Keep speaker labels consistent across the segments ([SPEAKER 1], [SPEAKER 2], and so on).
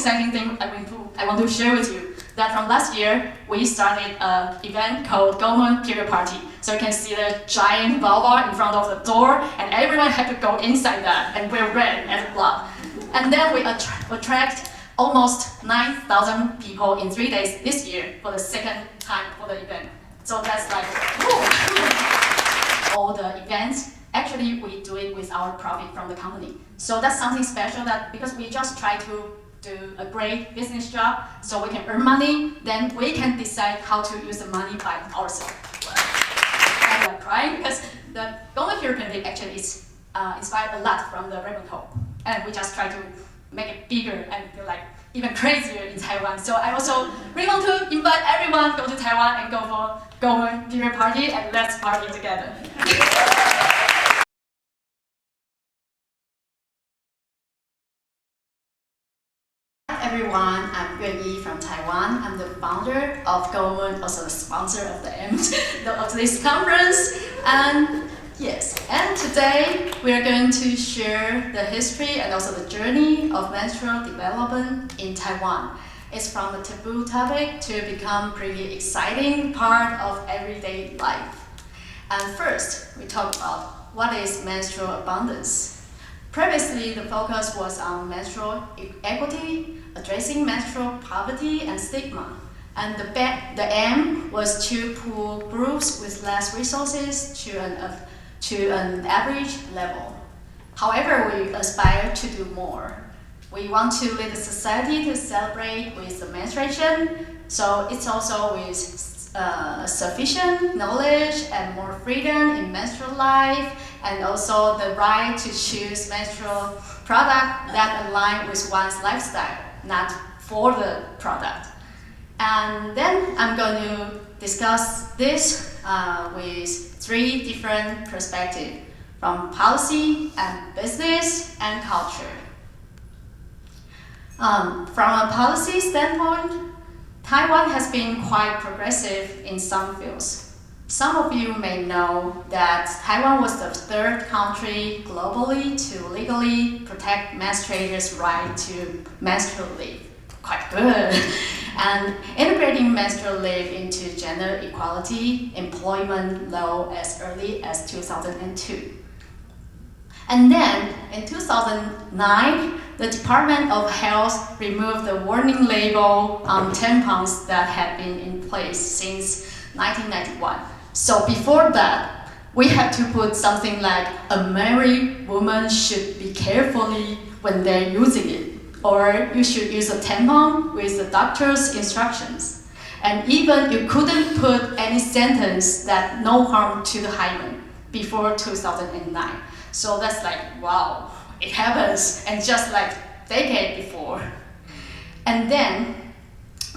[SPEAKER 1] exciting thing I want to share with you. That from last year, we started an event called GoMoond Period Party. So you can see the giant vulva in front of the door, and everyone had to go inside that and wear red as blood. And then we attract almost 9,000 people in 3 days this year for the second time for the event. So that's like, all the events, actually we do it with our profit from the company. So that's something special that because we just try to do a great business job so we can earn money, then we can decide how to use the money by ourselves. And I'm crying because the Goma Period Painting actually is inspired a lot from the rabbit hole. And we just try to make it bigger and feel like even crazier in Taiwan. So I also really want to invite everyone to go to Taiwan and go for Goma Period Party and let's party together. Hi everyone, I'm Yue Yi from Taiwan. I'm the founder of GoMoond, also the sponsor of of this conference. And yes, and today we are going to share the history and also the journey of menstrual development in Taiwan. It's from a taboo topic to become pretty exciting part of everyday life. And first, we talk about what is menstrual abundance. Previously, the focus was on menstrual equity, addressing menstrual poverty and stigma. And the aim was to pull groups with less resources to an average level. However, we aspire to do more. We want to lead the society to celebrate with the menstruation, so it's also with sufficient knowledge and more freedom in menstrual life, and also the right to choose menstrual product that align with one's lifestyle, not for the product. And then I'm going to discuss this with 3 different perspectives, from policy and business and culture. From a policy standpoint, Taiwan has been quite progressive in some fields. Some of you may know that Taiwan was the 3rd country globally to legally protect menstruators' right to menstrual leave. Quite good. And integrating menstrual leave into gender equality employment law as early as 2002. And then, in 2009, the Department of Health removed the warning label on tampons that had been in place since 1991. So before that, we had to put something like a married woman should be carefully when they're using it, or you should use a tampon with the doctor's instructions. And even you couldn't put any sentence that no harm to the hymen before 2009. So that's like, wow, it happens, and just like decade before. And then,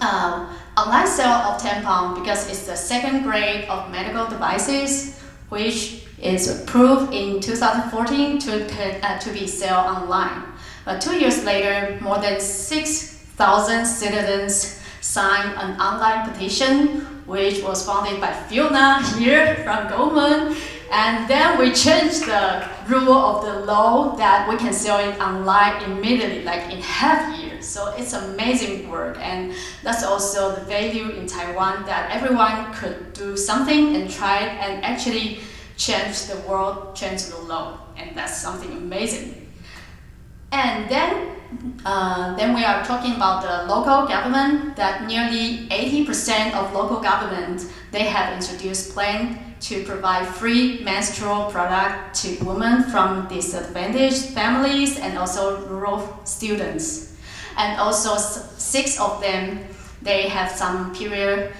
[SPEAKER 1] online sale of tampon, because it's the 2nd grade of medical devices, which is approved in 2014 to be sold online. But 2 years later, more than 6,000 citizens signed an online petition, which was founded by Fiona here from GoMoond. And then we changed the rule of the law that we can sell it online immediately, like in half year. So it's amazing work, and that's also the value in Taiwan, that everyone could do something and try it and actually change the world, change the law, and that's something amazing. And then we are talking about the local government, that nearly 80% of local government, they have introduced plan to provide free menstrual product to women from disadvantaged families and also rural students. And also 6 of them, they have some period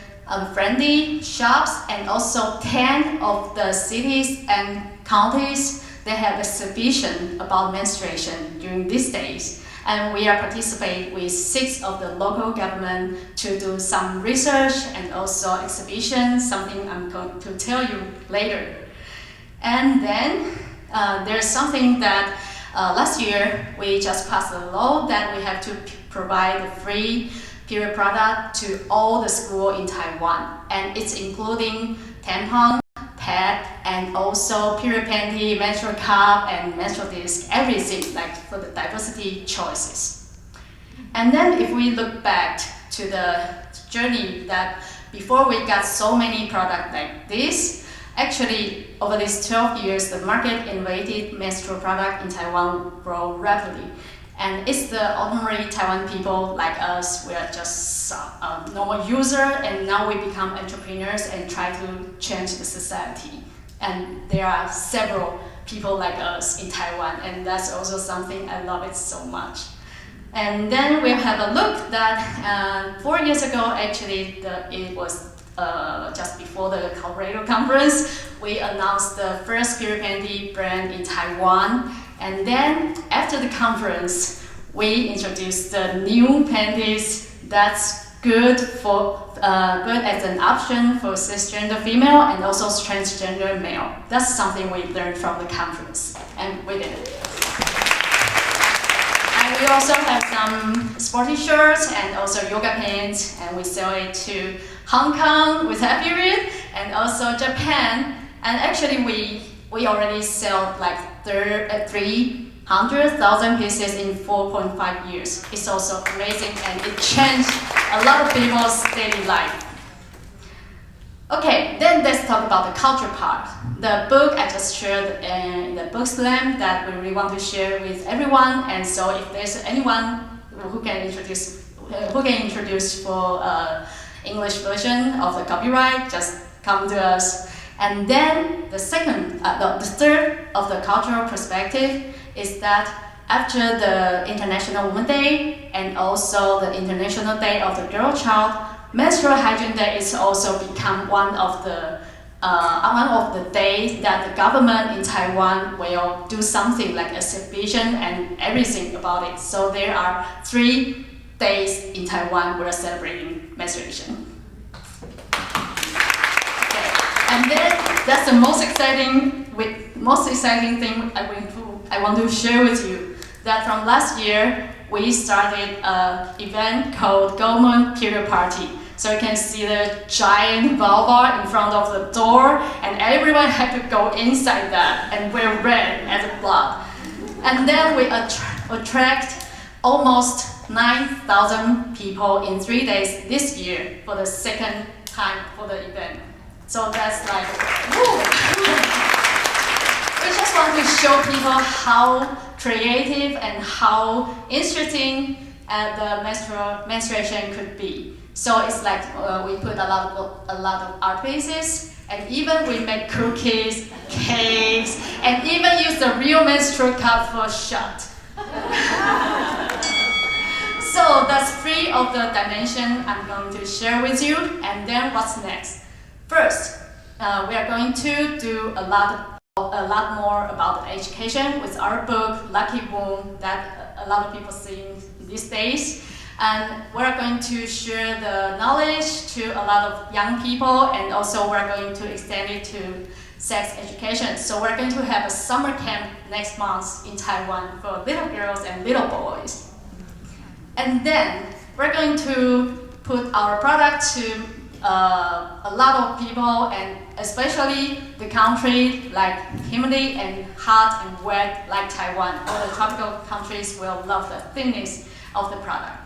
[SPEAKER 1] friendly shops, and also 10 of the cities and counties, they have exhibition about menstruation during these days. And we are participating with 6 of the local government to do some research and also exhibition, something I'm going to tell you later. And then there's something that last year we just passed a law that we have to provide a free period product to all the schools in Taiwan. And it's including tampon, pad, and also period panty, menstrual cup, and menstrual disc, everything, like for the diversity choices. And then if we look back to the journey that before we got so many products like this, actually over these 12 years, the market innovated menstrual product in Taiwan grow rapidly. And it's the ordinary Taiwan people like us, we are just a normal user, and now we become entrepreneurs and try to change the society. And there are several people like us in Taiwan, and that's also something I love it so much. And then we have a look that 4 years ago, actually, it was just before the Colorado conference, we announced the first period panty brand in Taiwan. And then after the conference, we introduced the new panties that's good as an option for cisgender female and also transgender male. That's something we learned from the conference, and we did it. And we also have some sporty shirts and also yoga pants, and we sell it to Hong Kong with that period, and also Japan. And actually, we already sell like 300,000 pieces in 4.5 years. It's also amazing, and it changed a lot of people's daily life. Okay, then let's talk about the culture part. The book I just shared in the book slam that we really want to share with everyone. And so, if there's anyone who can introduce for English version of the copyright, just come to us. And then the third of the cultural perspective is that after the International Women's Day and also the International Day of the Girl Child, Menstrual Hygiene Day is also become one of the days that the government in Taiwan will do something like exhibition and everything about it. So there are 3 days in Taiwan we're celebrating menstruation. Okay. And then that's the most exciting thing I want to share with you. That from last year we started an event called GoMoond Period Party. So you can see the giant vulva in front of the door, and everyone had to go inside that and wear red as a blood. And then we attract almost 9,000 people in 3 days this year for the second time for the event. So that's like, woo! We just want to show people how creative and how interesting the menstruation could be. So it's like we put a lot of art pieces, and even we make cookies, cakes, and even use the real menstrual cup for a shot. So that's 3 of the dimensions I'm going to share with you. And then what's next? First, we are going to do a lot more about education with our book, Lucky Boom, that a lot of people see these days. And we're going to share the knowledge to a lot of young people, and also we're going to extend it to sex education. So we're going to have a summer camp next month in Taiwan for little girls and little boys. And then we're going to put our product to a lot of people, and especially the country like humidity and hot and wet like Taiwan. All the tropical countries will love the thickness of the product.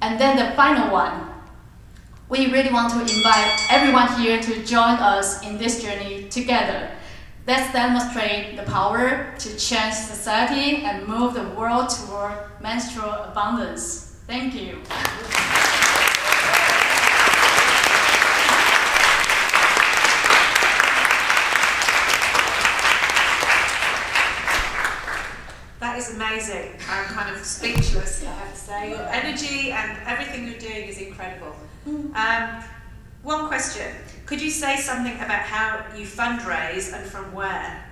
[SPEAKER 1] And then the final one, we really want to invite everyone here to join us in this journey together. Let's demonstrate the power to change society and move the world toward menstrual abundance. Thank you.
[SPEAKER 2] That is amazing. I'm kind of speechless, I have to say. Your energy and everything you're doing is incredible. One question. Could you say something about how you fundraise and from where?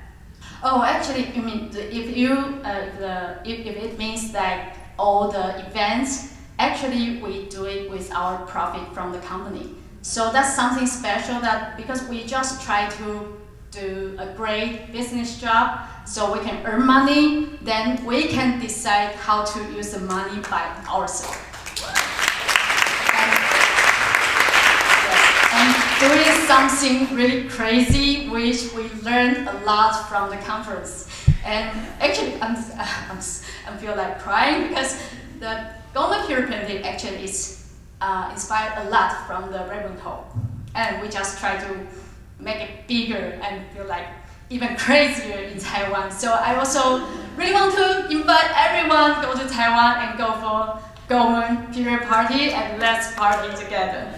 [SPEAKER 1] Oh, actually, you mean if it means that all the events, actually we do it with our profit from the company. So that's something special, that because we just try to do a great business job so we can earn money, then we can decide how to use the money by ourselves. And doing something really crazy, which we learned a lot from the conference. And actually, I feel like crying because Goma period painting actually is inspired a lot from the ribbon hole, and we just try to make it bigger and feel like even crazier in Taiwan. So I also really want to invite everyone go to Taiwan and go for GoMoond period party, and let's party together.